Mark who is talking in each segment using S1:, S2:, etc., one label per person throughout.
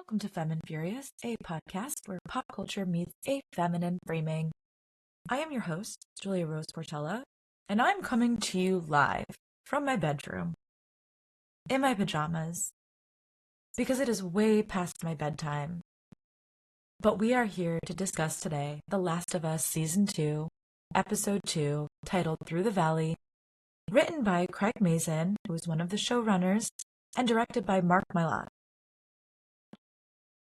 S1: Welcome to Femme Furious, a podcast where pop culture meets a feminine framing. I am your host, Julia Rose Portela, and I'm coming to you live from my bedroom, in my pajamas, because it is way past my bedtime. But we are here to discuss today The Last of Us Season 2, Episode 2, titled Through the Valley, written by Craig Mazin, who is one of the showrunners, and directed by Mark Mylod.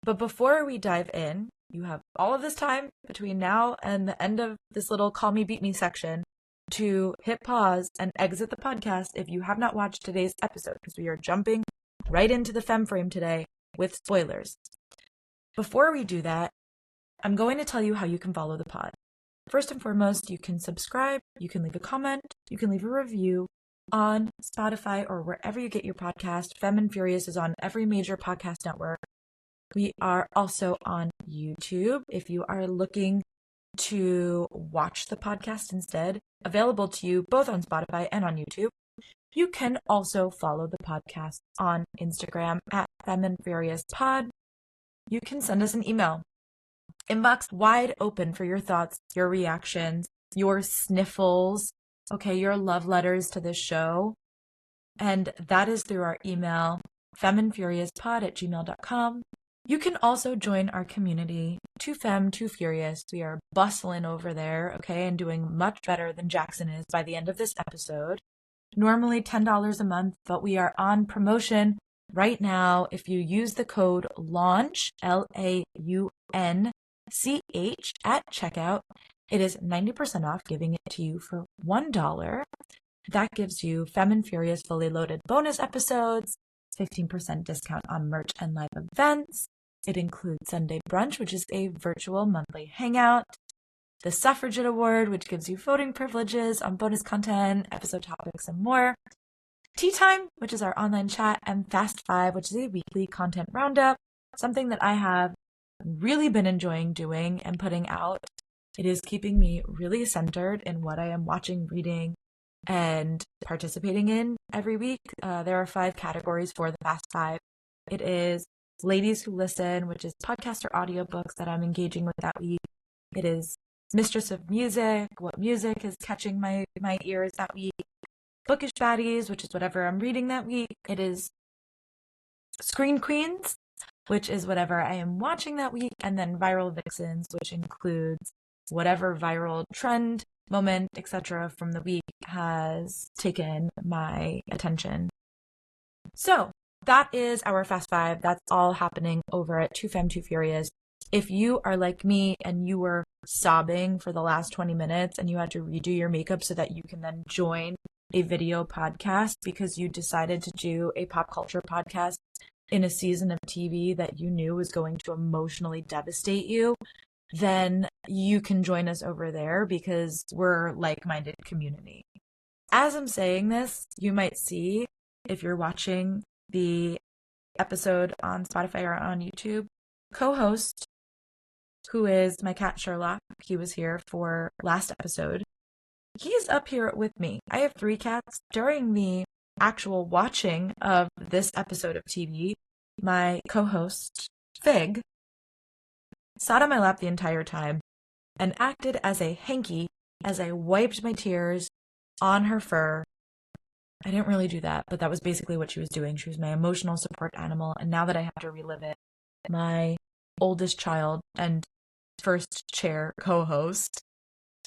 S1: But before we dive in, you have all of this time between now and the end of this little Call Me Beat Me section to hit pause and exit the podcast if you have not watched today's episode, because we are jumping right into the femme frame today with spoilers. Before we do that, I'm going to tell you how you can follow the pod. First and foremost, you can subscribe, you can leave a comment, you can leave a review on Spotify or wherever you get your podcast. Femme Furious is on every major podcast network. We are also on YouTube if you are looking to watch the podcast instead, available to you both on Spotify and on YouTube. You can also follow the podcast on Instagram at Femme Furious Pod. You can send us an email. Inbox wide open for your thoughts, your reactions, your sniffles, your love letters to this show. And that is through our email, femmeandfuriouspod@gmail.com. You can also join our community, Too Femme, Too Furious. We are bustling over there, and doing much better than Jackson is by the end of this episode. Normally $10 a month, but we are on promotion right now. If you use the code LAUNCH, LAUNCH, at checkout, it is 90% off, giving it to you for $1. That gives you Femme and Furious fully loaded bonus episodes, 15% discount on merch and live events. It includes Sunday Brunch, which is a virtual monthly hangout, the Suffragette Award, which gives you voting privileges on bonus content, episode topics, and more. Tea Time, which is our online chat, and Fast Five, which is a weekly content roundup, something that I have really been enjoying doing and putting out. It is keeping me really centered in what I am watching, reading, and participating in every week. There are 5 categories for the Fast Five. It is Ladies Who Listen, which is podcast or audiobooks that I'm engaging with that week. It is Mistress of Music, what music is catching my ears that week. Bookish Baddies, which is whatever I'm reading that week. It is Screen Queens, which is whatever I am watching that week. And then Viral Vixens, which includes whatever viral trend, moment, etc. from the week has taken my attention. So that is our Fast Five. That's all happening over at Too Femme, Too Furious. If you are like me and you were sobbing for the last 20 minutes and you had to redo your makeup so that you can then join a video podcast because you decided to do a pop culture podcast in a season of TV that you knew was going to emotionally devastate you, then you can join us over there because we're like-minded community. As I'm saying this, you might see, if you're watching the episode on Spotify or on YouTube, co-host, who is my cat Sherlock, he was here for last episode, he's up here with me. I have 3 cats. During the actual watching of this episode of TV, my co-host, Fig, sat on my lap the entire time and acted as a hanky as I wiped my tears on her fur. I didn't really do that, but that was basically what she was doing. She was my emotional support animal, and now that I have to relive it, my oldest child and first chair co-host,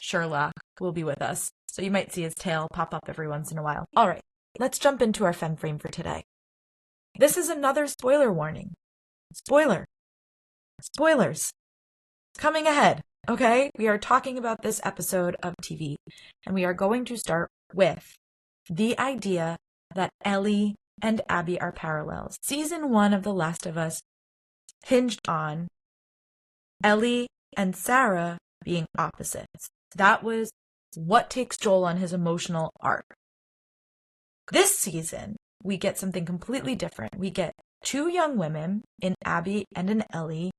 S1: Sherlock, will be with us. So you might see his tail pop up every once in a while. All right, let's jump into our femme frame for today. This is another spoiler warning. Spoilers. Coming ahead, We are talking about this episode of TV, and we are going to start with the idea that Ellie and Abby are parallels. Season 1 of The Last of Us hinged on Ellie and Sarah being opposites. That was what takes Joel on his emotional arc. This season, we get something completely different. We get 2 young women, in Abby and in Ellie,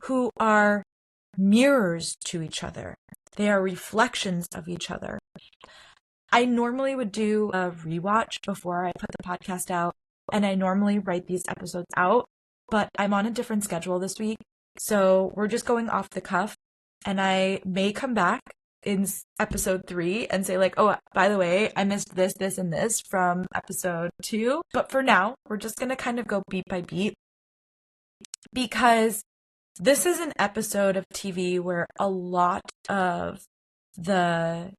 S1: who are mirrors to each other. They are reflections of each other. I normally would do a rewatch before I put the podcast out, and I normally write these episodes out but I'm on a different schedule this week. So we're just going off the cuff, and I may come back in episode 3 and say like, oh, by the way, I missed this, this, and this from episode 2. But for now, we're just going to kind of go beat by beat, because this is an episode of TV where a lot of the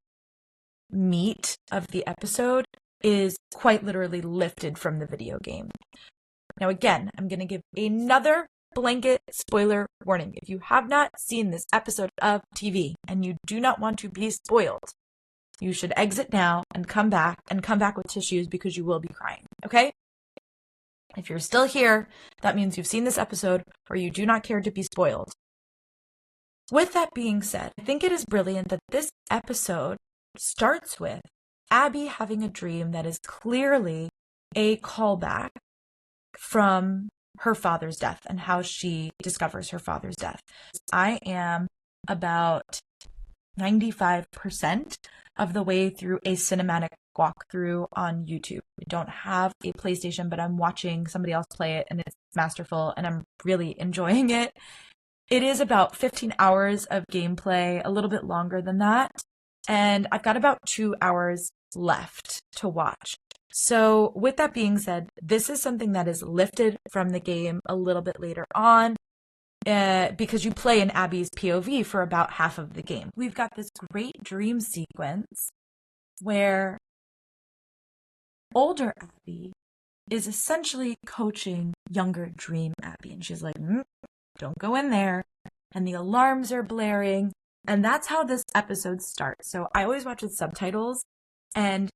S1: meat of the episode is quite literally lifted from the video game. Now, again, I'm going to give another blanket spoiler warning. If you have not seen this episode of TV and you do not want to be spoiled, you should exit now and come back with tissues, because you will be crying, okay? If you're still here, that means you've seen this episode or you do not care to be spoiled. With that being said, I think it is brilliant that this episode starts with Abby having a dream that is clearly a callback from her father's death and how she discovers her father's death. I am about 95% of the way through a cinematic walkthrough on YouTube. I don't have a PlayStation, but I'm watching somebody else play it, and it's masterful, and I'm really enjoying it. It is about 15 hours of gameplay, a little bit longer than that, and I've got about 2 hours left to watch. So with that being said, this is something that is lifted from the game a little bit later on, because you play in Abby's POV for about half of the game. We've got this great dream sequence where older Abby is essentially coaching younger dream Abby, and she's like, don't go in there, and the alarms are blaring, and that's how this episode starts. So I always watch with subtitles, and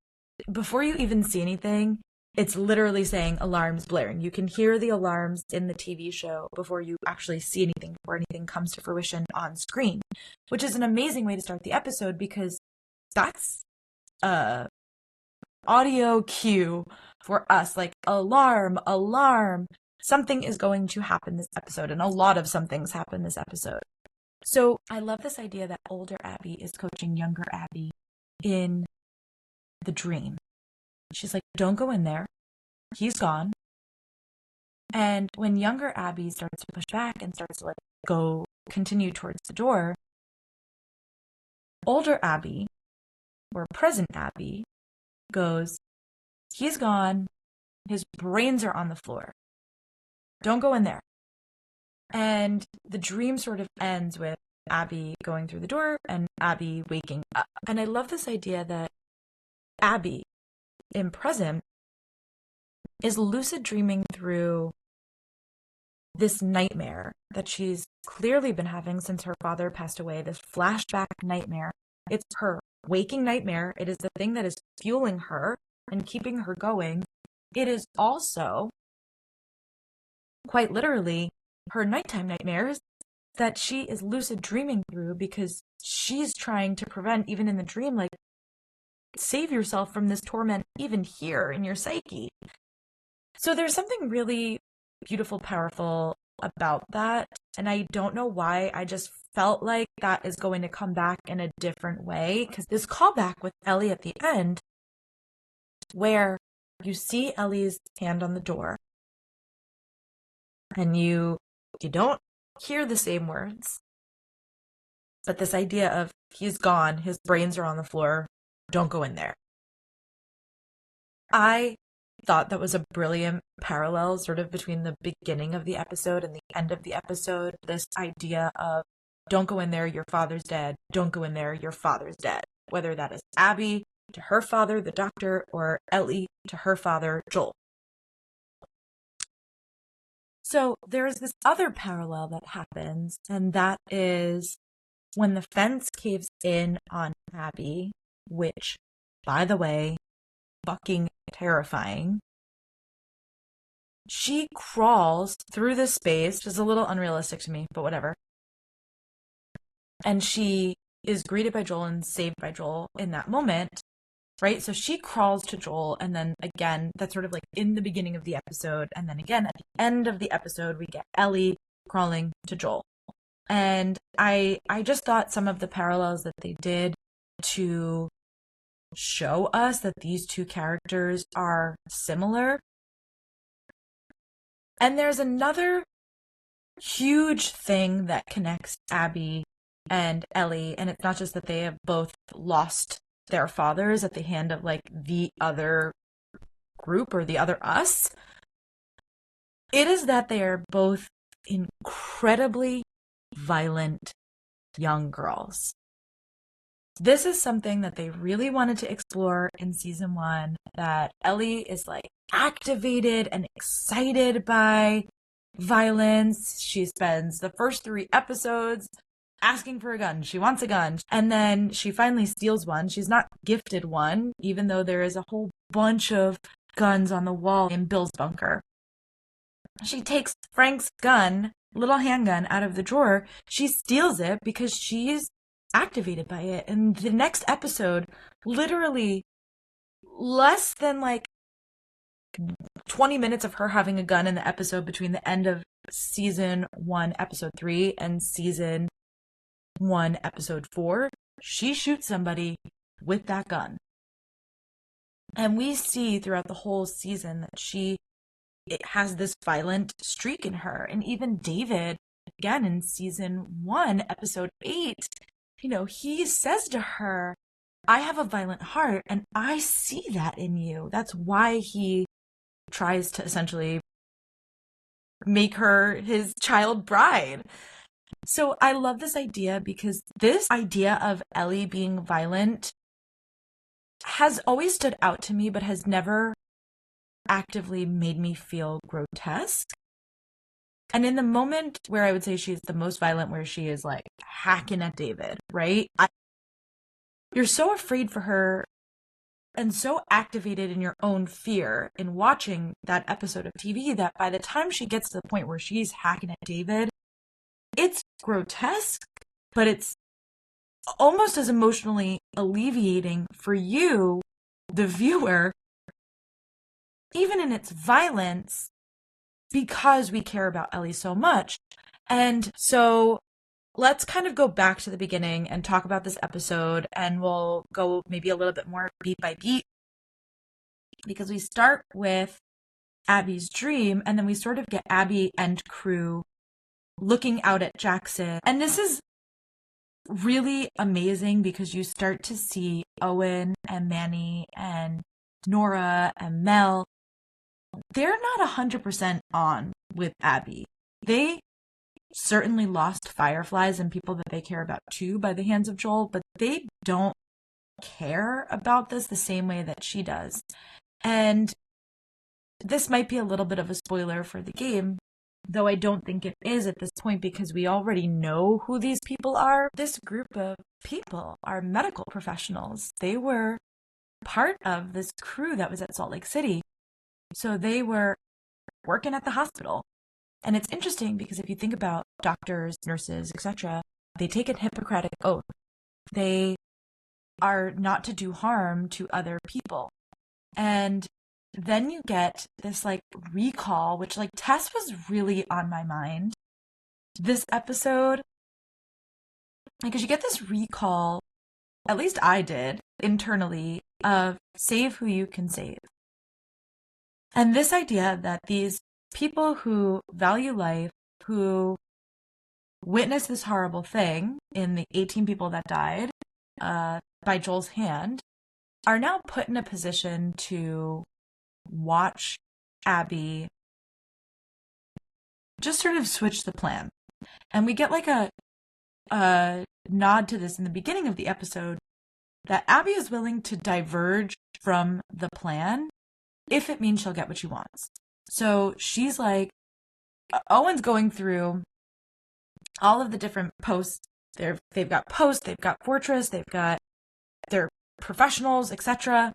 S1: before you even see anything, it's literally saying alarms blaring. You can hear the alarms in the TV show before you actually see anything, before anything comes to fruition on screen, which is an amazing way to start the episode, because that's a audio cue for us, like alarm, alarm. Something is going to happen this episode, and a lot of somethings happen this episode. So I love this idea that older Abby is coaching younger Abby in the dream. She's like, don't go in there. He's gone. And when younger Abby starts to push back and starts to continue towards the door, older Abby, or present Abby, goes, he's gone. His brains are on the floor. Don't go in there. And the dream sort of ends with Abby going through the door and Abby waking up. And I love this idea that Abby, in present, is lucid dreaming through this nightmare that she's clearly been having since her father passed away, this flashback nightmare. It's her waking nightmare. It is the thing that is fueling her and keeping her going. It is also, quite literally, her nighttime nightmares that she is lucid dreaming through, because she's trying to prevent, even in the dream, like, save yourself from this torment even here in your psyche. So there's something really beautiful, powerful about that. And I don't know why. I just felt like that is going to come back in a different way, because this callback with Ellie at the end, where you see Ellie's hand on the door and you don't hear the same words, but this idea of he's gone, his brains are on the floor, don't go in there. I thought that was a brilliant parallel sort of between the beginning of the episode and the end of the episode. This idea of don't go in there, your father's dead. Don't go in there, your father's dead. Whether that is Abby to her father, the doctor, or Ellie to her father, Joel. So there's this other parallel that happens, and that is when the fence caves in on Abby, which, by the way, fucking terrifying. She crawls through this space, which is a little unrealistic to me, but whatever. And she is greeted by Joel and saved by Joel in that moment, right? So she crawls to Joel, and then again, that's sort of like in the beginning of the episode, and then again at the end of the episode, we get Ellie crawling to Joel. And I just thought some of the parallels that they did to show us that these two characters are similar. And there's another huge thing that connects Abby and Ellie, and it's not just that they have both lost their fathers at the hand of like the other group or the other us. It is that they are both incredibly violent young girls. This is something that they really wanted to explore in season 1, that Ellie is like activated and excited by violence. She spends the first 3 episodes asking for a gun. She wants a gun. And then she finally steals one. She's not gifted one, even though there is a whole bunch of guns on the wall in Bill's bunker. She takes Frank's gun, little handgun, out of the drawer. She steals it because she's activated by it. And the next episode, literally less than like 20 minutes of her having a gun in the episode between the end of season 1, episode 3 and season 1, episode 4, she shoots somebody with that gun. And we see throughout the whole season that it has this violent streak in her. And even David, again in season 1, episode 8, he says to her, I have a violent heart and I see that in you. That's why he tries to essentially make her his child bride. So I love this idea because this idea of Ellie being violent has always stood out to me, but has never actively made me feel grotesque. And in the moment where I would say she's the most violent, where she is like hacking at David, right? You're so afraid for her and so activated in your own fear in watching that episode of TV that by the time she gets to the point where she's hacking at David, it's grotesque, but it's almost as emotionally alleviating for you, the viewer, even in its violence, because we care about Ellie so much. And so let's kind of go back to the beginning and talk about this episode, and we'll go maybe a little bit more beat by beat, because we start with Abby's dream, and then we sort of get Abby and crew looking out at Jackson. And this is really amazing because you start to see Owen and Manny and Nora and Mel. They're not 100% on with Abby. They certainly lost fireflies and people that they care about too by the hands of Joel, but they don't care about this the same way that she does. And this might be a little bit of a spoiler for the game, though I don't think it is at this point because we already know who these people are. This group of people are medical professionals. They were part of this crew that was at Salt Lake City. So they were working at the hospital. And it's interesting because if you think about doctors, nurses, etc., they take a Hippocratic oath. They are not to do harm to other people. And then you get this like recall, which like Tess was really on my mind this episode, because you get this recall, at least I did internally, of save who you can save. And this idea that these people who value life, who witnessed this horrible thing in the 18 people that died by Joel's hand, are now put in a position to watch Abby just sort of switch the plan. And we get like a nod to this in the beginning of the episode, that Abby is willing to diverge from the plan if it means she'll get what she wants. So she's like, Owen's going through all of the different posts. They've got Post, they've got Fortress, they've got their professionals, etc.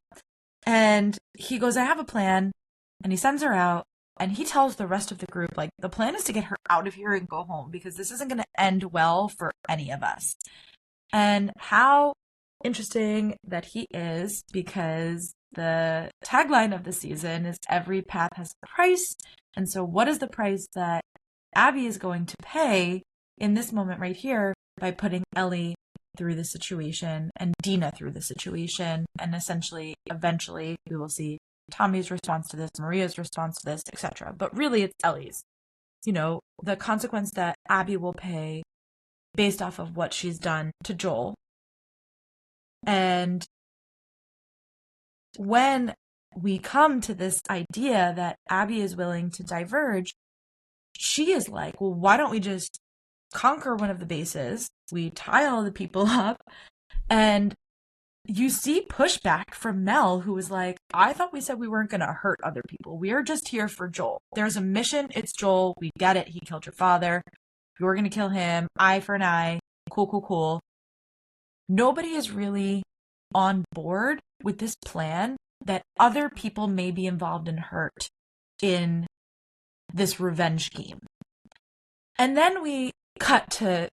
S1: And he goes, I have a plan. And he sends her out. And he tells the rest of the group, like, the plan is to get her out of here and go home because this isn't going to end well for any of us. And how interesting that he is, because the tagline of the season is every path has a price. And so what is the price that Abby is going to pay in this moment right here by putting Ellie through the situation and Dina through the situation? And essentially, eventually, we will see Tommy's response to this, Maria's response to this, etc. But really it's Ellie's. You know, the consequence that Abby will pay based off of what she's done to Joel. And when we come to this idea that Abby is willing to diverge, she is like, well, why don't we just conquer one of the bases? We tie all the people up. And you see pushback from Mel, who was like, I thought we said we weren't going to hurt other people. We are just here for Joel. There's a mission. It's Joel. We get it. He killed your father. You're going to kill him. Eye for an eye. Cool, cool, cool. Nobody is really on board with this plan that other people may be involved and hurt in this revenge scheme. And then we cut to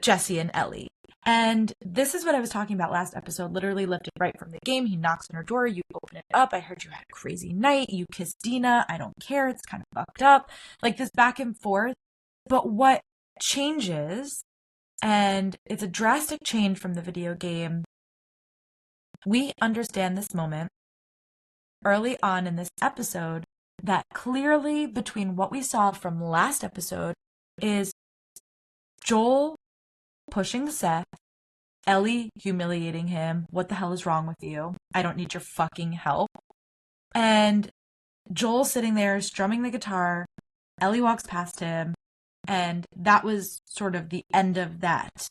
S1: Jesse and Ellie. And this is what I was talking about last episode, literally lifted right from the game. He knocks on her door. You open it up. I heard you had a crazy night. You kissed Dina. I don't care. It's kind of fucked up. Like this back and forth. But what changes, and it's a drastic change from the video game, we understand this moment early on in this episode that clearly between what we saw from last episode is Joel pushing Seth, Ellie humiliating him. What the hell is wrong with you? I don't need your fucking help. And Joel sitting there strumming the guitar. Ellie walks past him. And that was sort of the end of that.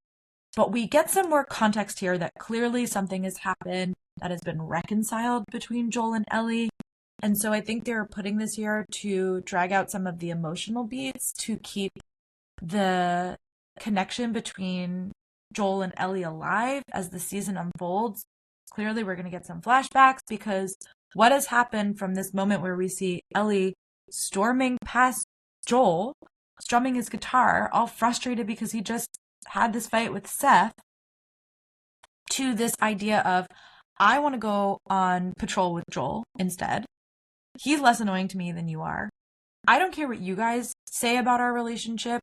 S1: But we get some more context here that clearly something has happened that has been reconciled between Joel and Ellie. And so I think they're putting this here to drag out some of the emotional beats to keep the connection between Joel and Ellie alive as the season unfolds. Clearly we're going to get some flashbacks because what has happened from this moment where we see Ellie storming past Joel, strumming his guitar, all frustrated because he just had this fight with Seth, to this idea of, I want to go on patrol with Joel instead. He's less annoying to me than you are. I don't care what you guys say about our relationship.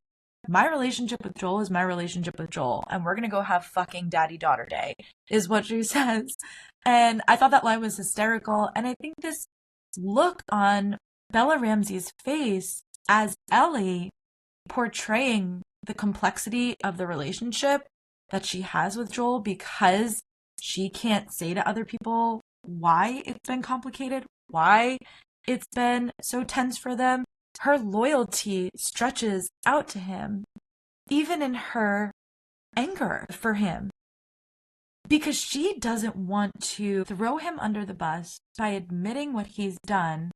S1: My relationship with Joel is my relationship with Joel, and we're going to go have fucking daddy-daughter day, is what she says. And I thought that line was hysterical, and I think this look on Bella Ramsey's face as Ellie portraying the complexity of the relationship that she has with Joel because she can't say to other people why it's been complicated, why it's been so tense for them. Her loyalty stretches out to him, even in her anger for him, because she doesn't want to throw him under the bus by admitting what he's done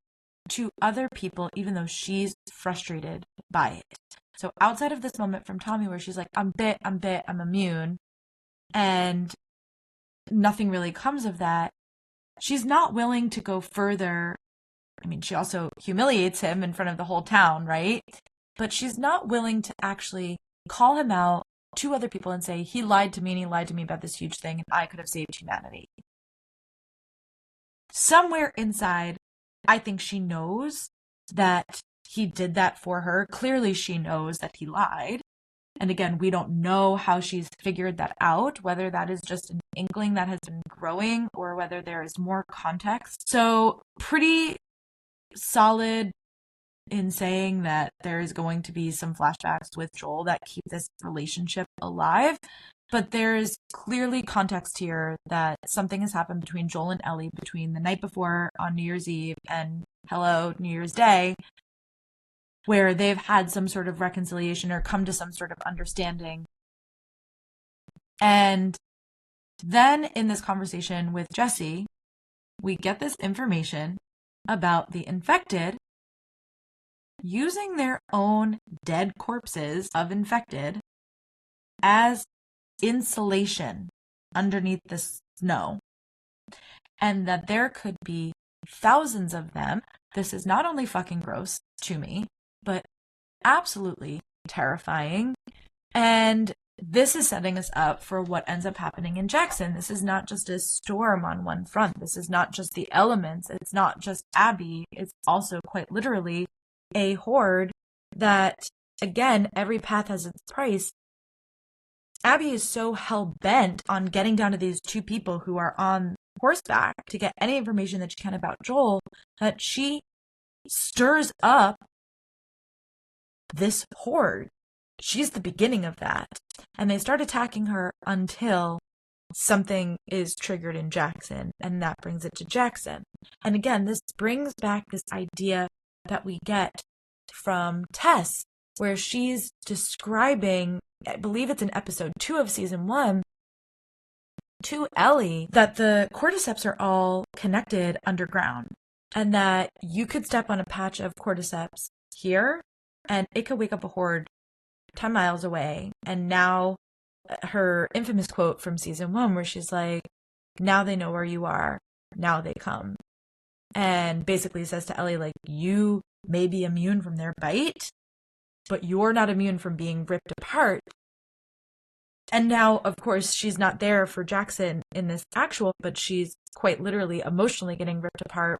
S1: to other people, even though she's frustrated by it. So outside of this moment from Tommy where she's like, I'm bit, I'm immune, and nothing really comes of that, she's not willing to go further. I mean, she also humiliates him in front of the whole town, right? But she's not willing to actually call him out to other people and say, he lied to me and he lied to me about this huge thing and I could have saved humanity. Somewhere inside, I think she knows that he did that for her. Clearly, she knows that he lied. And again, we don't know how she's figured that out, whether that is just an inkling that has been growing or whether there is more context. So pretty solid in saying that there is going to be some flashbacks with Joel that keep this relationship alive. But there's clearly context here that something has happened between Joel and Ellie between the night before on New Year's Eve and New Year's Day, where they've had some sort of reconciliation or come to some sort of understanding. And then in this conversation with Jesse, we get this information about the infected using their own dead corpses of infected as insulation underneath the snow. And that there could be thousands of them. This is not only fucking gross to me, but absolutely terrifying. And this is setting us up for what ends up happening in Jackson. This is not just a storm on one front. This is not just the elements. It's not just Abby. It's also quite literally a horde that, again, every path has its price. Abby is so hell-bent on getting down to these two people who are on horseback to get any information that she can about Joel, that she stirs up this horde. She's the beginning of that. And they start attacking her until something is triggered in Jackson, and that brings it to Jackson. And again, this brings back this idea that we get from Tess, where she's describing, I believe it's in episode 2 of season 1, to Ellie, that the cordyceps are all connected underground, and that you could step on a patch of cordyceps here, and it could wake up a horde 10 miles away. And now her infamous quote from season 1, where she's like, now they know where you are, now they come. And basically says to Ellie, like, you may be immune from their bite, but you're not immune from being ripped apart. And now, of course, she's not there for Jackson in this actual, but she's quite literally emotionally getting ripped apart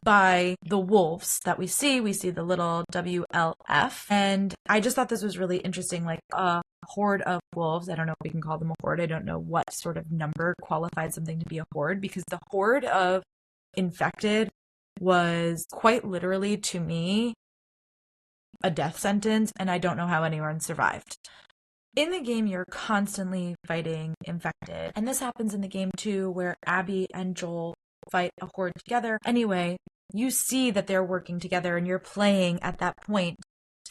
S1: by the wolves that we see. We see the little WLF. And I just thought this was really interesting, like a horde of wolves. I don't know if we can call them a horde. I don't know what sort of number qualifies something to be a horde, because the horde of infected was quite literally, to me, a death sentence, and I don't know how anyone survived. In the game, you're constantly fighting infected, and this happens in the game too, where Abby and Joel fight a horde together. Anyway, you see that they're working together, and you're playing at that point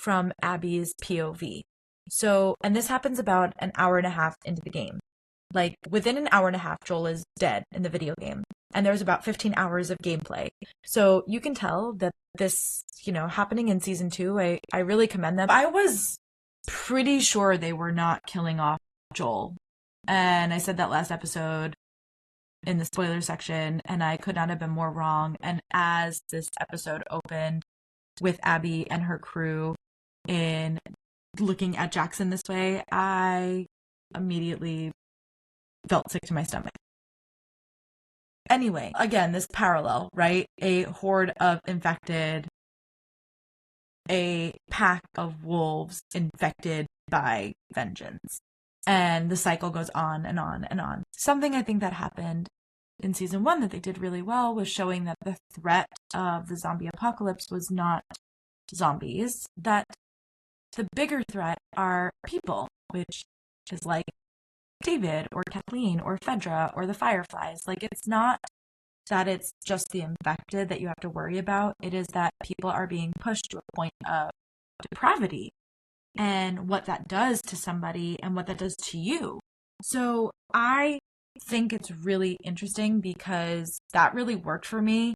S1: from Abby's POV. So, and this happens about an hour and a half into the game. Like, within an hour and a half, Joel is dead in the video game. And there's about 15 hours of gameplay. So you can tell that this, happening in season 2, I really commend them. I was pretty sure they were not killing off Joel. And I said that last episode in the spoiler section, and I could not have been more wrong. And as this episode opened with Abby and her crew in looking at Jackson this way, I immediately felt sick to my stomach. Anyway, again, this parallel, right? A horde of infected, a pack of wolves infected by vengeance. And the cycle goes on and on and on. Something I think that happened in season 1 that they did really well was showing that the threat of the zombie apocalypse was not zombies, that the bigger threat are people, which is like David or Kathleen or Fedra or the Fireflies. Like, it's not that it's just the infected that you have to worry about. It is that people are being pushed to a point of depravity, and what that does to somebody and what that does to you. So I think it's really interesting because that really worked for me.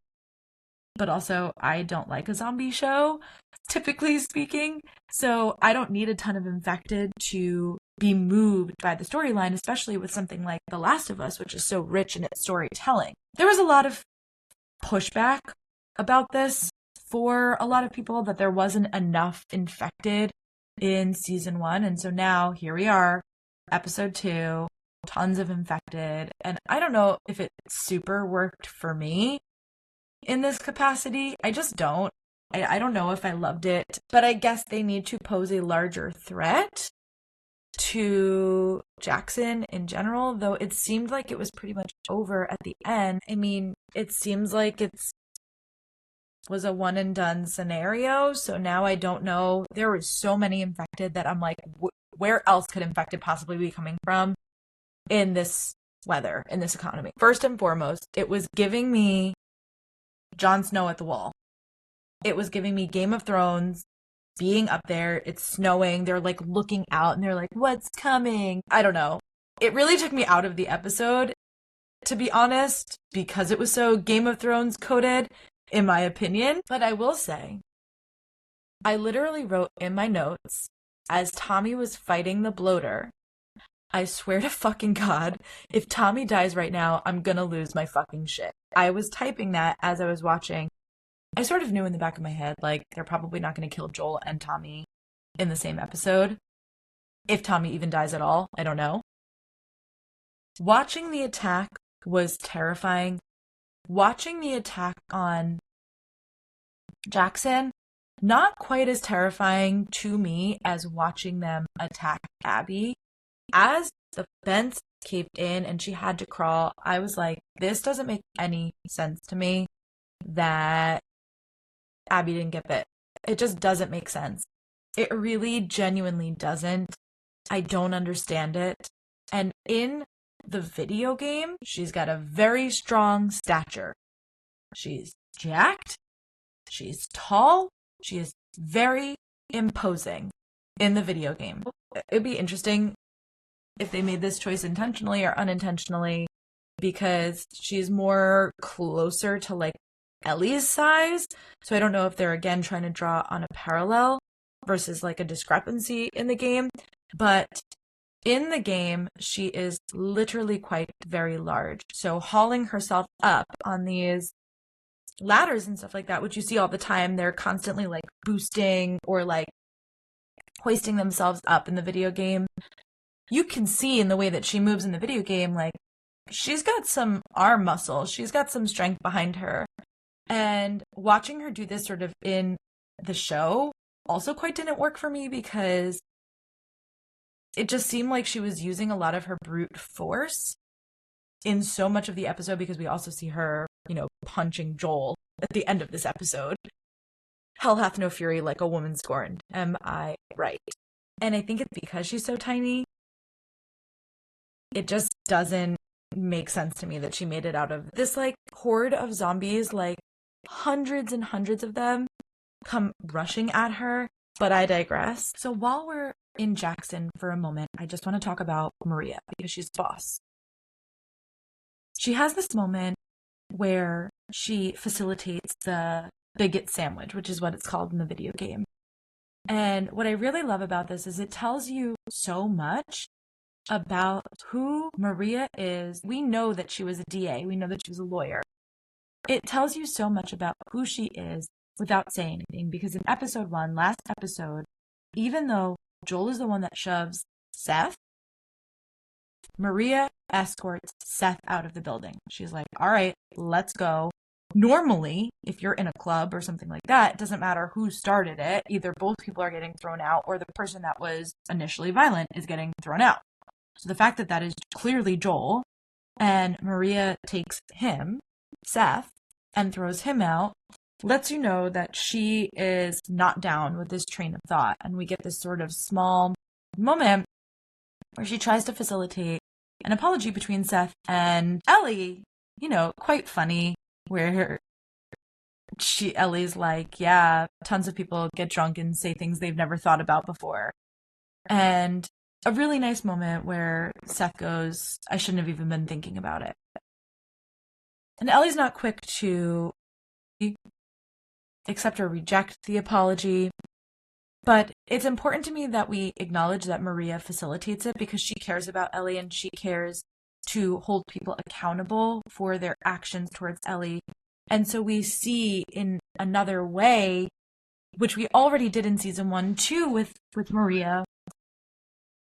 S1: But also, I don't like a zombie show, typically speaking. So I don't need a ton of infected to be moved by the storyline, especially with something like The Last of Us, which is so rich in its storytelling. There was a lot of pushback about this for a lot of people, that there wasn't enough infected in season 1. And so now here we are, episode 2, tons of infected. And I don't know if it super worked for me in this capacity. I just don't. I don't know if I loved it, but I guess they need to pose a larger threat to Jackson in general, though it seemed like it was pretty much over at the end. I mean, it seems like was a one and done scenario, so now I don't know. There was so many infected that I'm like, where else could infected possibly be coming from in this weather, in this economy? First and foremost, it was giving me Jon Snow at the Wall. It was giving me Game of Thrones, being up there, it's snowing, they're like looking out and they're like, what's coming? I don't know. It really took me out of the episode, to be honest, because it was so Game of Thrones coded, in my opinion. But I will say, I literally wrote in my notes, as Tommy was fighting the bloater, I swear to fucking God, if Tommy dies right now, I'm gonna lose my fucking shit. I was typing that as I was watching. I sort of knew in the back of my head, like, they're probably not going to kill Joel and Tommy in the same episode. If Tommy even dies at all, I don't know. Watching the attack was terrifying. Watching the attack on Jackson, not quite as terrifying to me as watching them attack Abby. As the fence caved in and she had to crawl, I was like, this doesn't make any sense to me that Abby didn't get bit. It just doesn't make sense. It really genuinely doesn't. I don't understand it. And in the video game, she's got a very strong stature. She's jacked. She's tall. She is very imposing in the video game. It'd be interesting if they made this choice intentionally or unintentionally, because she's more closer to like Ellie's size. So I don't know if they're again trying to draw on a parallel versus like a discrepancy in the game. But in the game, she is literally quite very large. So hauling herself up on these ladders and stuff like that, which you see all the time, they're constantly like boosting or like hoisting themselves up in the video game. You can see in the way that she moves in the video game, like she's got some arm muscle. She's got some strength behind her. And watching her do this sort of in the show also quite didn't work for me, because it just seemed like she was using a lot of her brute force in so much of the episode, because we also see her, punching Joel at the end of this episode. Hell hath no fury like a woman scorned. Am I right? And I think it's because she's so tiny. It just doesn't make sense to me that she made it out of this like horde of zombies, like hundreds and hundreds of them come rushing at her. But I digress. So while we're in Jackson for a moment, I just want to talk about Maria, because she's boss. She has this moment where she facilitates the bigot sandwich, which is what it's called in the video game. And what I really love about this is it tells you so much about who Maria is. We know that she was a DA. We know that she was a lawyer. It tells you so much about who she is without saying anything, because in episode 1, last episode, even though Joel is the one that shoves Seth, Maria escorts Seth out of the building. She's like, all right, let's go. Normally, if you're in a club or something like that, it doesn't matter who started it. Either both people are getting thrown out, or the person that was initially violent is getting thrown out. So the fact that that is clearly Joel, and Maria takes him, Seth, and throws him out, lets you know that she is not down with this train of thought. And we get this sort of small moment where she tries to facilitate an apology between Seth and Ellie. Quite funny, where Ellie's like, yeah, tons of people get drunk and say things they've never thought about before. And a really nice moment where Seth goes, I shouldn't have even been thinking about it. And Ellie's not quick to accept or reject the apology. But it's important to me that we acknowledge that Maria facilitates it, because she cares about Ellie and she cares to hold people accountable for their actions towards Ellie. And so we see in another way, which we already did in season 1 too with Maria,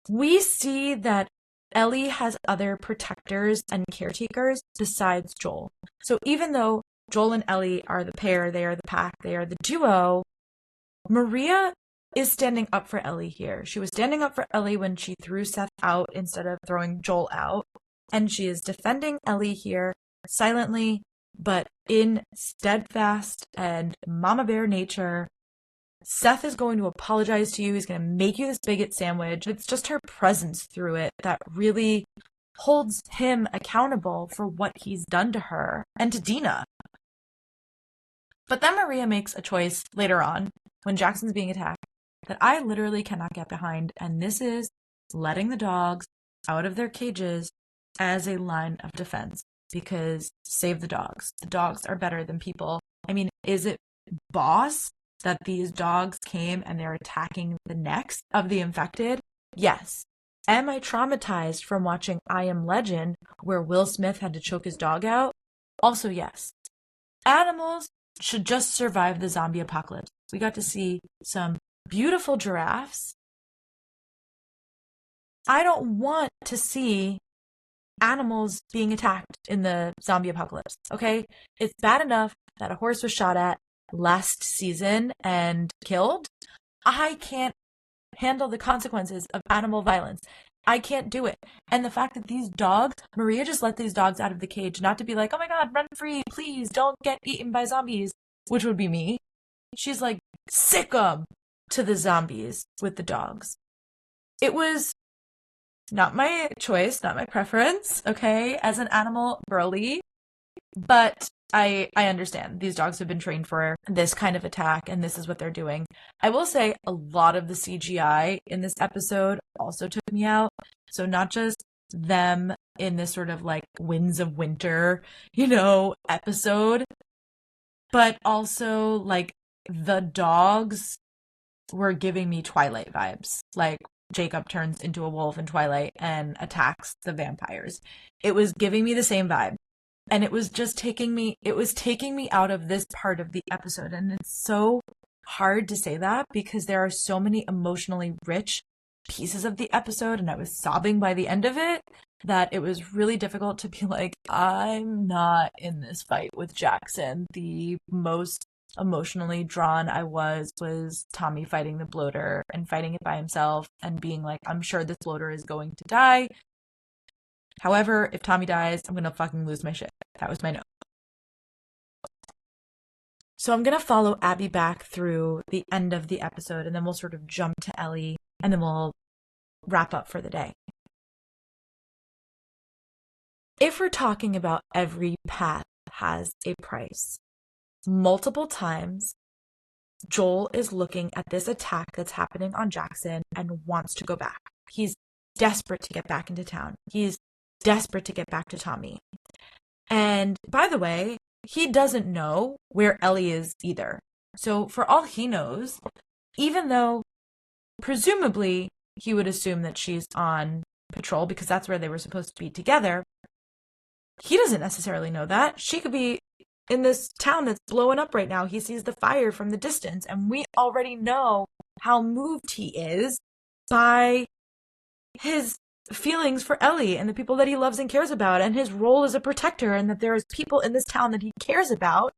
S1: we see that Ellie has other protectors and caretakers besides Joel. So even though Joel and Ellie are the pair, they are the pack, they are the duo, Maria is standing up for Ellie here. She was standing up for Ellie when she threw Seth out instead of throwing Joel out. And she is defending Ellie here silently, but in steadfast and mama bear nature. Seth is going to apologize to you. He's going to make you this bigot sandwich. It's just her presence through it that really holds him accountable for what he's done to her and to Dina. But then Maria makes a choice later on when Jackson's being attacked that I literally cannot get behind, and this is letting the dogs out of their cages as a line of defense, because save the dogs. The dogs are better than people. I mean, is it boss that these dogs came and they're attacking the necks of the infected? Yes. Am I traumatized from watching I Am Legend, where Will Smith had to choke his dog out? Also, yes. Animals should just survive the zombie apocalypse. We got to see some beautiful giraffes. I don't want to see animals being attacked in the zombie apocalypse, okay? It's bad enough that a horse was shot at last season and killed. I can't handle the consequences of animal violence. I can't do it. And the fact that these dogs, Maria just let these dogs out of the cage, not to be like, oh my God, run free, please don't get eaten by zombies, which would be me. She's like, sick 'em to the zombies with the dogs. It was not my choice, not my preference, okay, as an animal girly, but I understand. These dogs have been trained for this kind of attack, and this is what they're doing. I will say a lot of the CGI in this episode also took me out. So not just them in this sort of like Winds of Winter, episode, but also like the dogs were giving me Twilight vibes. Like Jacob turns into a wolf in Twilight and attacks the vampires. It was giving me the same vibe. And it was just taking me out of this part of the episode. And it's so hard to say that because there are so many emotionally rich pieces of the episode, and I was sobbing by the end of it, that it was really difficult to be like, I'm not in this fight with Jackson. The most emotionally drawn I was Tommy fighting the bloater and fighting it by himself and being like, I'm sure this bloater is going to die. However, if Tommy dies, I'm going to fucking lose my shit. That was my note. So I'm going to follow Abby back through the end of the episode, and then we'll sort of jump to Ellie, and then we'll wrap up for the day. If we're talking about every path has a price, multiple times, Joel is looking at this attack that's happening on Jackson and wants to go back. He's desperate to get back into town. He's desperate to get back to Tommy. And by the way, he doesn't know where Ellie is either. So for all he knows, even though presumably he would assume that she's on patrol because that's where they were supposed to be together, he doesn't necessarily know that. She could be in this town that's blowing up right now. He sees the fire from the distance, and we already know how moved he is by his feelings for Ellie and the people that he loves and cares about, and his role as a protector, and that there is people in this town that he cares about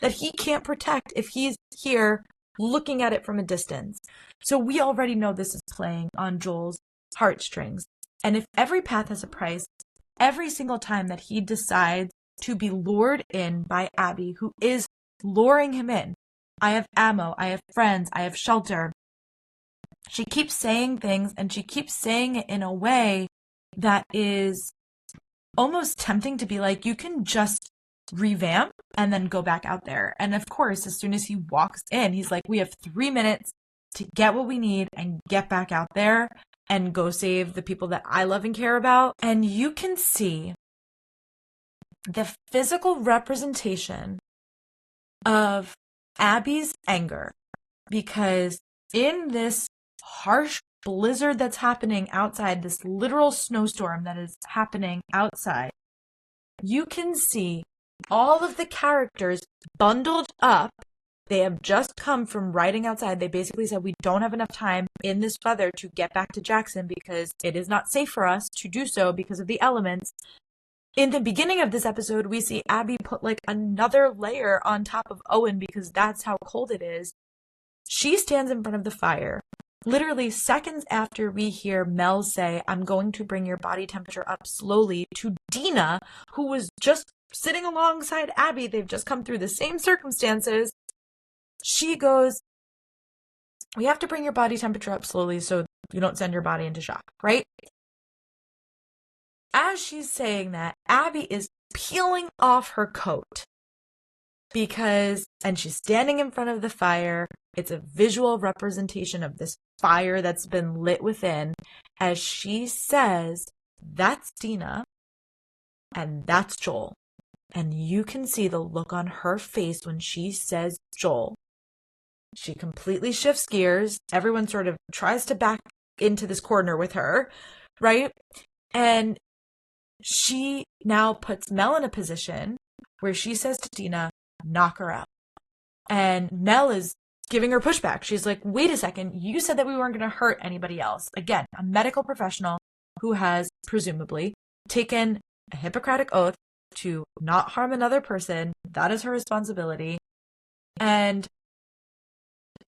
S1: that he can't protect if he's here looking at it from a distance. So we already know this is playing on Joel's heartstrings. And if every path has a price, every single time that he decides to be lured in by Abby, who is luring him in, I have ammo, I have friends, I have shelter. She keeps saying things, and she keeps saying it in a way that is almost tempting to be like, you can just revamp and then go back out there. And of course, as soon as he walks in, he's like, we have 3 minutes to get what we need and get back out there and go save the people that I love and care about. And you can see the physical representation of Abby's anger, because in this harsh blizzard that's happening outside, this literal snowstorm that is happening outside, you can see all of the characters bundled up. They have just come from riding outside. They basically said, we don't have enough time in this weather to get back to Jackson because it is not safe for us to do so because of the elements. In the beginning of this episode, we see Abby put like another layer on top of Owen because that's how cold it is. She stands in front of the fire. Literally seconds after we hear Mel say, I'm going to bring your body temperature up slowly, to Dina, who was just sitting alongside Abby. They've just come through the same circumstances. She goes, we have to bring your body temperature up slowly so you don't send your body into shock, right? As she's saying that, Abby is peeling off her coat and she's standing in front of the fire. It's a visual representation of this fire that's been lit within, as she says, that's Dina and that's Joel. And you can see the look on her face when she says Joel. She completely shifts gears. Everyone sort of tries to back into this corner with her, right? And she now puts Mel in a position where she says to Dina, knock her out. And Mel is giving her pushback. She's like, wait a second, you said that we weren't going to hurt anybody else. Again, a medical professional who has presumably taken a Hippocratic oath to not harm another person. That is her responsibility. And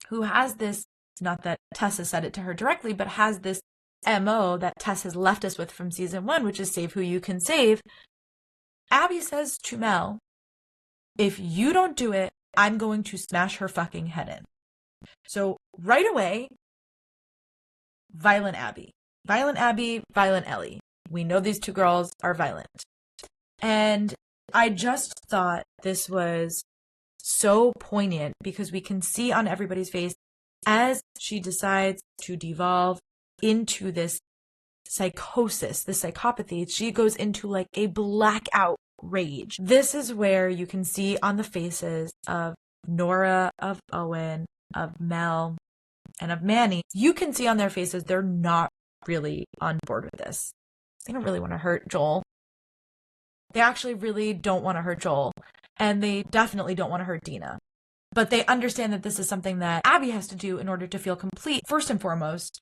S1: who has this, not that Tessa said it to her directly, but has this MO that Tess has left us with from season 1, which is save who you can save, Abby says to Mel, if you don't do it, I'm going to smash her fucking head in. So right away, violent Abby. Violent Abby, violent Ellie. We know these two girls are violent. And I just thought this was so poignant because we can see on everybody's face as she decides to devolve into this psychosis, this psychopathy, she goes into like a blackout rage. This is where you can see on the faces of Nora, of Owen, of Mel, and of Manny, you can see on their faces they're not really on board with this. They don't really want to hurt Joel. They actually really don't want to hurt Joel. And they definitely don't want to hurt Dina. But they understand that this is something that Abby has to do in order to feel complete. First and foremost,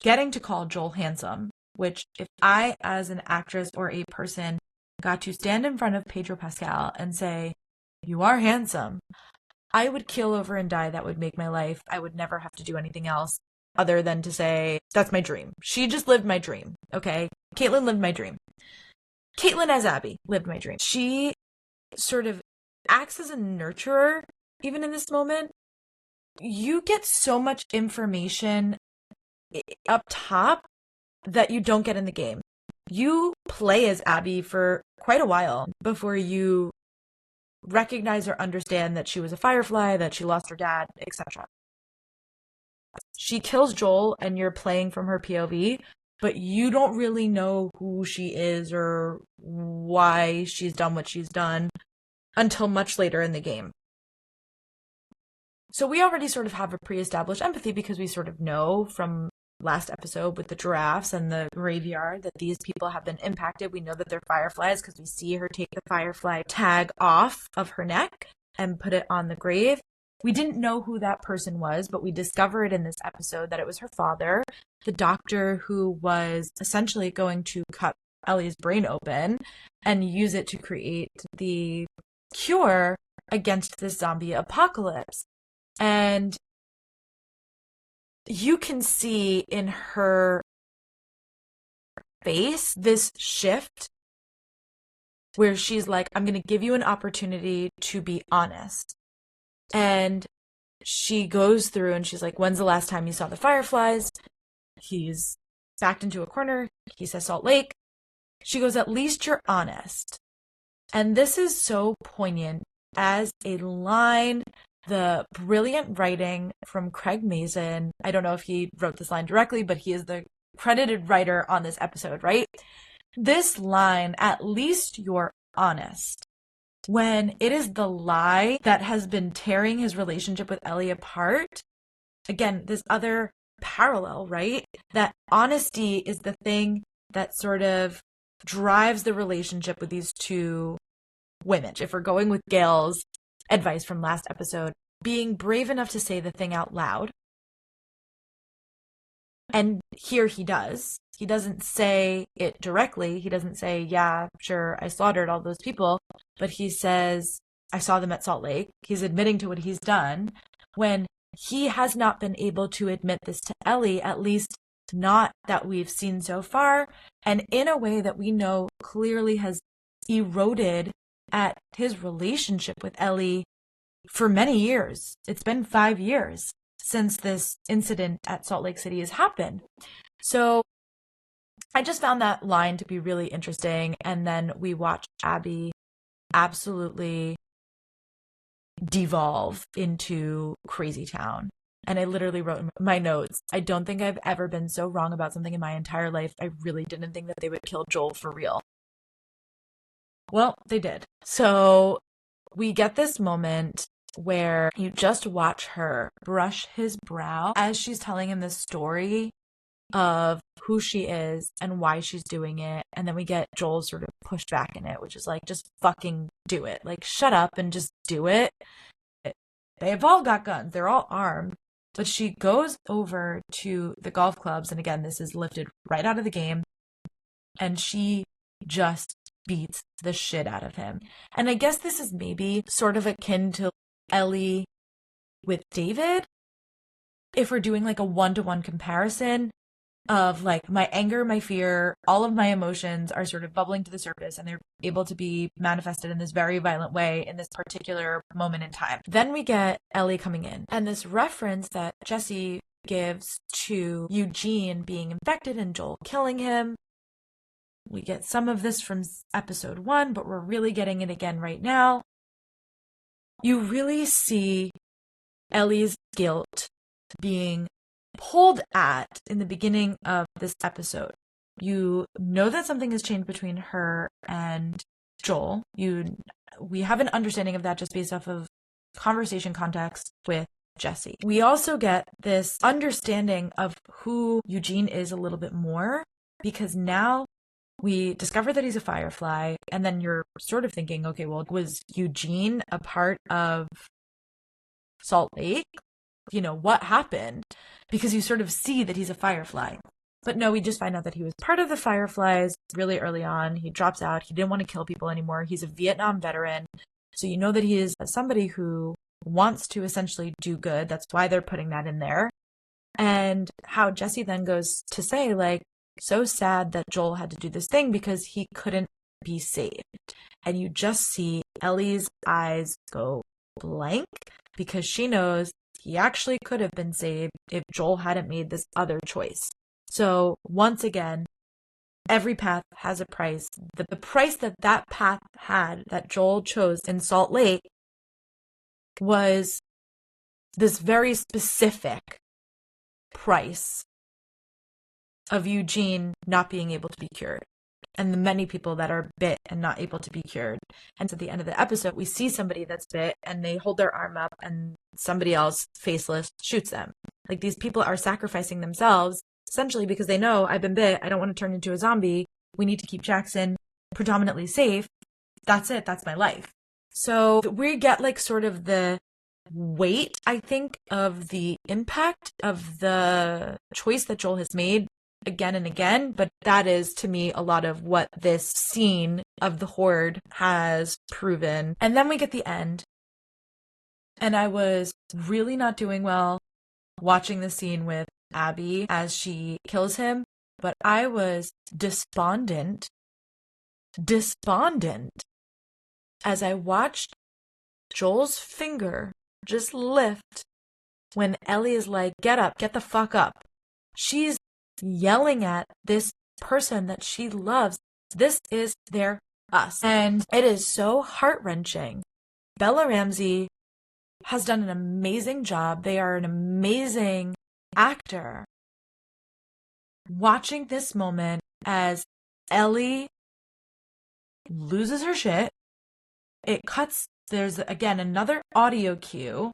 S1: getting to call Joel handsome, which if I, as an actress or a person, got to stand in front of Pedro Pascal and say, you are handsome, I would keel over and die. That would make my life. I would never have to do anything else other than to say, that's my dream. She just lived my dream, okay? Caitlin lived my dream. Caitlin as Abby lived my dream. She sort of acts as a nurturer, even in this moment. You get so much information up top that you don't get in the game. You play as Abby for quite a while before you recognize or understand that she was a Firefly, that she lost her dad, etc. She kills Joel and you're playing from her POV, but you don't really know who she is or why she's done what she's done until much later in the game. So we already sort of have a pre-established empathy because we sort of know from last episode with the giraffes and the graveyard that these people have been impacted. We know that they're Fireflies because we see her take the Firefly tag off of her neck and put it on the grave. We didn't know who that person was, but we discovered in this episode that it was her father, the doctor who was essentially going to cut Ellie's brain open and use it to create the cure against this zombie apocalypse. And you can see in her face this shift where she's like, I'm going to give you an opportunity to be honest. And she goes through and she's like, when's the last time you saw the Fireflies? He's backed into a corner. He says Salt Lake. She goes, at least you're honest. And this is so poignant as a line. The brilliant writing from Craig Mazin. I don't know if he wrote this line directly, but he is the credited writer on this episode, right? This line, at least you're honest, when it is the lie that has been tearing his relationship with Ellie apart. Again, this other parallel, right? That honesty is the thing that sort of drives the relationship with these two women. If we're going with Gail's advice from last episode, being brave enough to say the thing out loud. And here he does. He doesn't say it directly. He doesn't say, yeah, sure, I slaughtered all those people. But he says, I saw them at Salt Lake. He's admitting to what he's done when he has not been able to admit this to Ellie, at least not that we've seen so far. And in a way that we know clearly has eroded at his relationship with Ellie for many years. It's been 5 years since this incident at Salt Lake City has happened. So I just found that line to be really interesting. And then we watched Abby absolutely devolve into crazy town. And I literally wrote in my notes, I don't think I've ever been so wrong about something in my entire life. I really didn't think that they would kill Joel for real. Well, they did. So we get this moment where you just watch her brush his brow as she's telling him this story of who she is and why she's doing it. And then we get Joel sort of pushed back in it, which is like, just fucking do it. Like, shut up and just do it. They've all got guns. They're all armed. But she goes over to the golf clubs. And again, this is lifted right out of the game. And she just beats the shit out of him. And I guess this is maybe sort of akin to Ellie with David. If we're doing like a one-to-one comparison, of like my anger, my fear, all of my emotions are sort of bubbling to the surface, and they're able to be manifested in this very violent way in this particular moment in time. Then we get Ellie coming in, and this reference that Jesse gives to Eugene being infected and Joel killing him. We get some of this from episode 1, but we're really getting it again right now. You really see Ellie's guilt being pulled at in the beginning of this episode. You know that something has changed between her and Joel. We have an understanding of that just based off of conversation context with Jesse. We also get this understanding of who Eugene is a little bit more, because now we discover that he's a Firefly, and then you're sort of thinking, okay, well, was Eugene a part of Salt Lake? What happened? Because you sort of see that he's a Firefly. But no, we just find out that he was part of the Fireflies really early on. He drops out. He didn't want to kill people anymore. He's a Vietnam veteran. So you know that he is somebody who wants to essentially do good. That's why they're putting that in there. And how Jesse then goes to say, like, so sad that Joel had to do this thing because he couldn't be saved. And you just see Ellie's eyes go blank because she knows he actually could have been saved if Joel hadn't made this other choice. So once again, every path has a price. The price that path had, that Joel chose in Salt Lake, was this very specific price of Eugene not being able to be cured, and the many people that are bit and not able to be cured. And at the end of the episode, we see somebody that's bit and they hold their arm up and somebody else, faceless, shoots them. Like, these people are sacrificing themselves essentially because they know, I've been bit, I don't want to turn into a zombie, we need to keep Jackson predominantly safe. That's it, that's my life. So we get like sort of the weight, I think, of the impact of the choice that Joel has made again and again, but that is, to me, a lot of what this scene of the Horde has proven. And then we get the end, and I was really not doing well watching the scene with Abby as she kills him, but I was despondent as I watched Joel's finger just lift when Ellie is like, get up, get the fuck up. She's yelling at this person that she loves. This is their us. And it is so heart-wrenching. Bella Ramsey has done an amazing job. They are an amazing actor. Watching this moment as Ellie loses her shit, it cuts. There's, again, another audio cue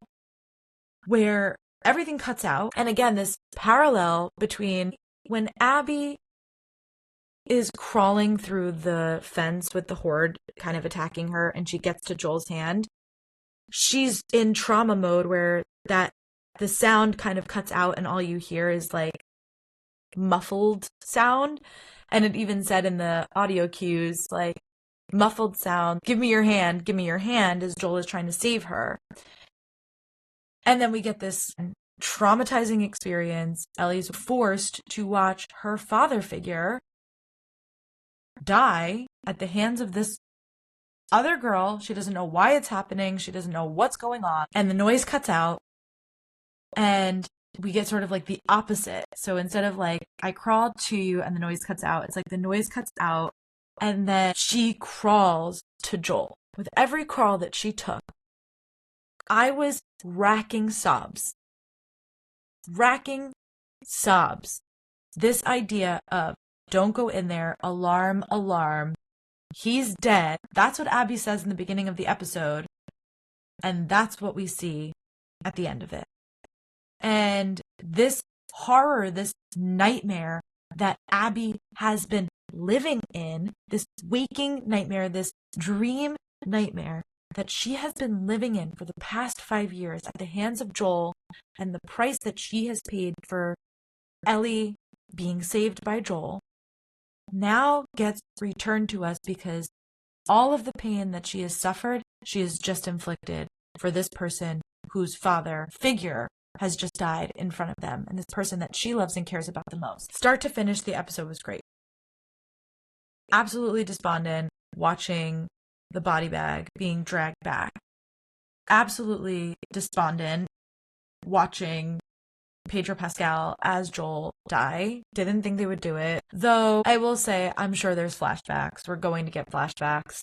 S1: where everything cuts out. And again, this parallel between when Abby is crawling through the fence with the Horde kind of attacking her and she gets to Joel's hand, she's in trauma mode where the sound kind of cuts out and all you hear is like muffled sound. And it even said in the audio cues, like, muffled sound, give me your hand, as Joel is trying to save her. And then we get this traumatizing experience. Ellie's forced to watch her father figure die at the hands of this other girl. She doesn't know why it's happening. She doesn't know what's going on. And the noise cuts out. And we get sort of like the opposite. So instead of like, I crawled to you and the noise cuts out, it's like the noise cuts out and then she crawls to Joel. With every crawl that she took, I was racking sobs. This idea of, don't go in there, alarm, he's dead. That's what Abby says in the beginning of the episode. And that's what we see at the end of it. And this horror, this nightmare that Abby has been living in, this waking nightmare, this dream nightmare that she has been living in for the past 5 years at the hands of Joel, and the price that she has paid for Ellie being saved by Joel, now gets returned to us because all of the pain that she has suffered, she has just inflicted for this person whose father figure has just died in front of them, and this person that she loves and cares about the most. Start to finish, the episode was great. Absolutely despondent watching the body bag being dragged back. Absolutely despondent watching Pedro Pascal as Joel die. Didn't think they would do it. Though I will say, I'm sure there's flashbacks. We're going to get flashbacks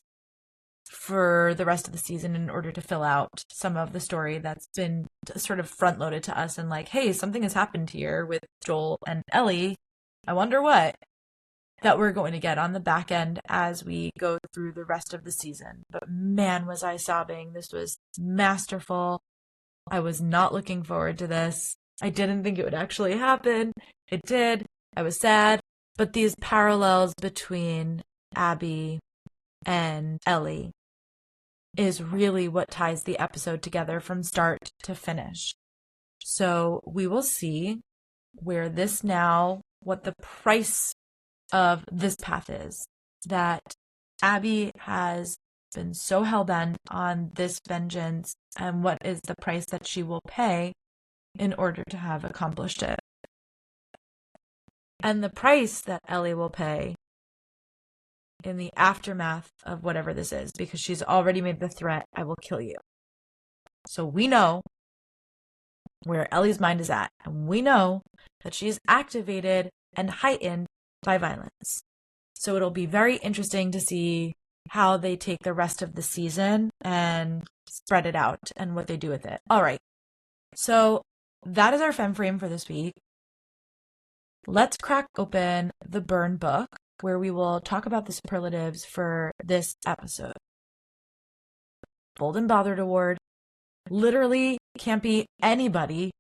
S1: for the rest of the season in order to fill out some of the story that's been sort of front loaded to us and like, hey, something has happened here with Joel and Ellie. I wonder what. That we're going to get on the back end as we go through the rest of the season. But man, was I sobbing. This was masterful. I was not looking forward to this. I didn't think it would actually happen. It did. I was sad. But these parallels between Abby and Ellie is really what ties the episode together from start to finish. So we will see where this now, what the price of this path is, that Abby has been so hell-bent on this vengeance, and what is the price that she will pay in order to have accomplished it. And the price that Ellie will pay in the aftermath of whatever this is, because she's already made the threat, I will kill you. So we know where Ellie's mind is at, and we know that she's activated and heightened by violence. So it'll be very interesting to see how they take the rest of the season and spread it out and what they do with it. All right. So that is our Femme Frame for this week. Let's crack open the burn book where we will talk about the superlatives for this episode. Bold and Bothered Award literally can't be anybody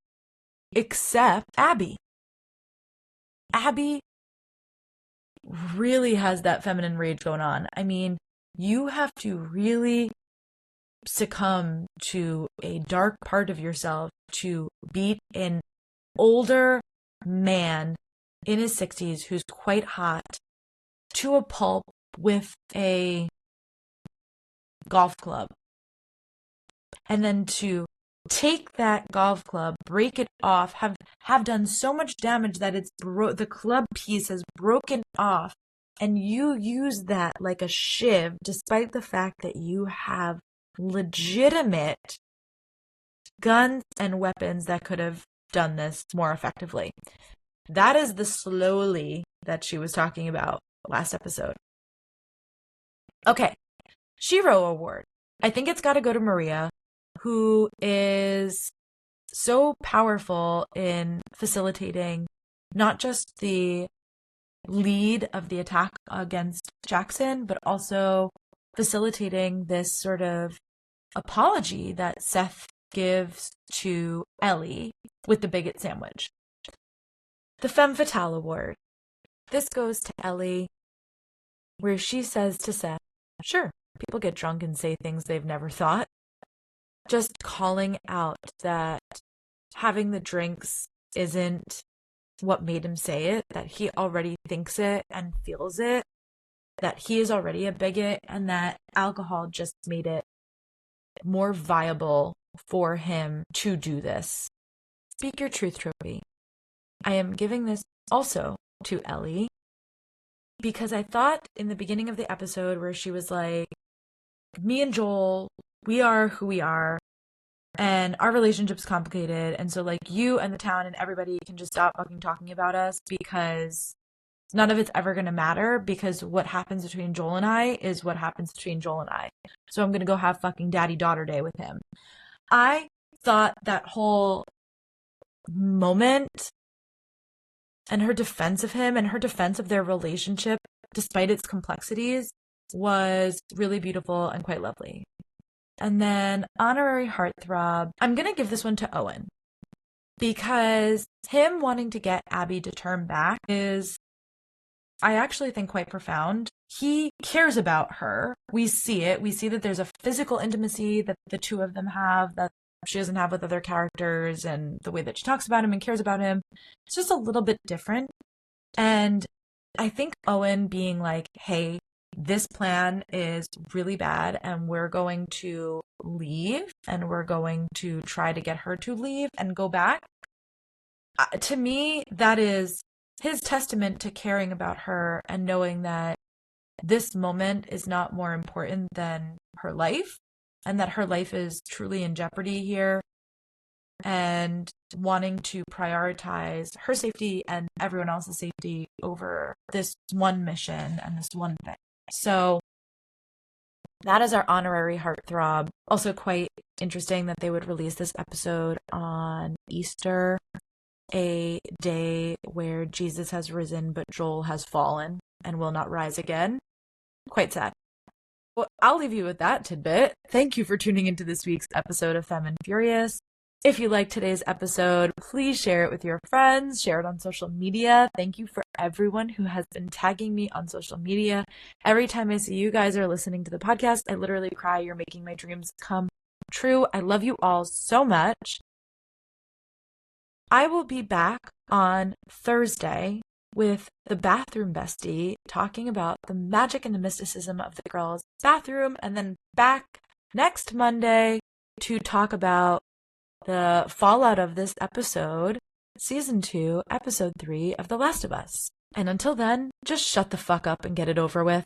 S1: except Abby. Abby really has that feminine rage going on. I mean, you have to really succumb to a dark part of yourself to beat an older man in his 60s who's quite hot to a pulp with a golf club. And then to take that golf club, break it off, have done so much damage that the club piece has broken off, and you use that like a shiv, despite the fact that you have legitimate guns and weapons that could have done this more effectively. That is the slowly that she was talking about last episode. Okay, Shiro Award. I think it's got to go to Maria, who is so powerful in facilitating not just the lead of the attack against Jackson, but also facilitating this sort of apology that Seth gives to Ellie with the bigot sandwich. The Femme Fatale Award. This goes to Ellie, where she says to Seth, sure, people get drunk and say things they've never thought. Just calling out that having the drinks isn't what made him say it, that he already thinks it and feels it, that he is already a bigot, and that alcohol just made it more viable for him to do this. Speak your truth, Trophy. I am giving this also to Ellie because I thought in the beginning of the episode where she was like, me and Joel, we are who we are, and our relationship's complicated, and so like you and the town and everybody can just stop fucking talking about us because none of it's ever going to matter, because what happens between Joel and I is what happens between Joel and I. So I'm going to go have fucking daddy-daughter day with him. I thought that whole moment and her defense of him and her defense of their relationship, despite its complexities, was really beautiful and quite lovely. And then honorary heartthrob, I'm going to give this one to Owen, because him wanting to get Abby to turn back is, I actually think, quite profound. He cares about her. We see it. We see that there's a physical intimacy that the two of them have that she doesn't have with other characters, and the way that she talks about him and cares about him, it's just a little bit different. And I think Owen being like, hey, this plan is really bad and we're going to leave and we're going to try to get her to leave and go back. To me, that is his testament to caring about her and knowing that this moment is not more important than her life and that her life is truly in jeopardy here, and wanting to prioritize her safety and everyone else's safety over this one mission and this one thing. So that is our honorary heartthrob. Also quite interesting that they would release this episode on Easter, a day where Jesus has risen but Joel has fallen and will not rise again. Quite sad. Well, I'll leave you with that tidbit. Thank you for tuning into this week's episode of Femme Furious. If you liked today's episode, please share it with your friends, share it on social media. Thank you for everyone who has been tagging me on social media. Every time I see you guys are listening to the podcast, I literally cry. You're making my dreams come true. I love you all so much. I will be back on Thursday with the bathroom bestie, talking about the magic and the mysticism of the girls' bathroom, and then back next Monday to talk about the fallout of this episode, season 2, episode 3 of The Last of Us. And until then, just shut the fuck up and get it over with.